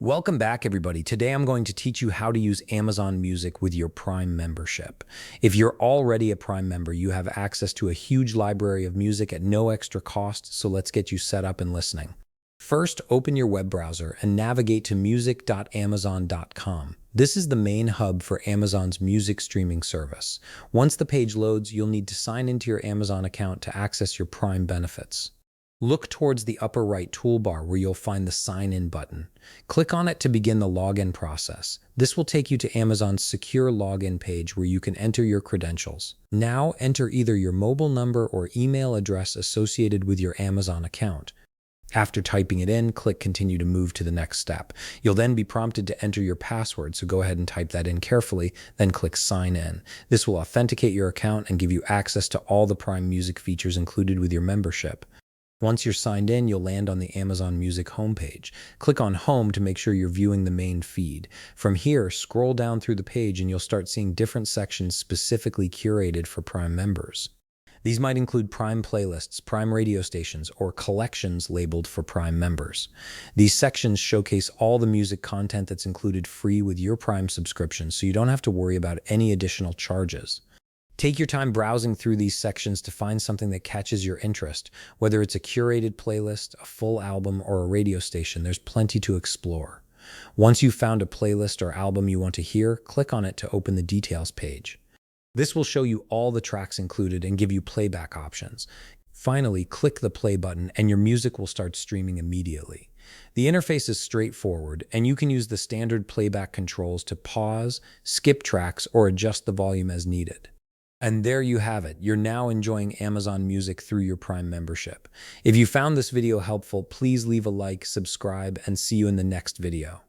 Welcome back, everybody. Today I'm going to teach you how to use Amazon Music with your Prime membership. If you're already a Prime member, you have access to a huge library of music at no extra cost, so let's get you set up and listening. First, open your web browser and navigate to music.amazon.com. This is the main hub for Amazon's music streaming service. Once the page loads, you'll need to sign into your Amazon account to access your Prime benefits. Look towards the upper right toolbar where you'll find the Sign In button. Click on it to begin the login process. This will take you to Amazon's secure login page where you can enter your credentials. Now enter either your mobile number or email address associated with your Amazon account. After typing it in, click Continue to move to the next step. You'll then be prompted to enter your password, so go ahead and type that in carefully, then click Sign In. This will authenticate your account and give you access to all the Prime Music features included with your membership. Once you're signed in, you'll land on the Amazon Music homepage. Click on Home to make sure you're viewing the main feed. From here, scroll down through the page and you'll start seeing different sections specifically curated for Prime members. These might include Prime playlists, Prime radio stations, or collections labeled for Prime members. These sections showcase all the music content that's included free with your Prime subscription, so you don't have to worry about any additional charges. Take your time browsing through these sections to find something that catches your interest. Whether it's a curated playlist, a full album, or a radio station, there's plenty to explore. Once you've found a playlist or album you want to hear, click on it to open the details page. This will show you all the tracks included and give you playback options. Finally, click the play button and your music will start streaming immediately. The interface is straightforward, and you can use the standard playback controls to pause, skip tracks, or adjust the volume as needed. And there you have it. You're now enjoying Amazon Music through your Prime membership. If you found this video helpful, please leave a like, subscribe, and see you in the next video.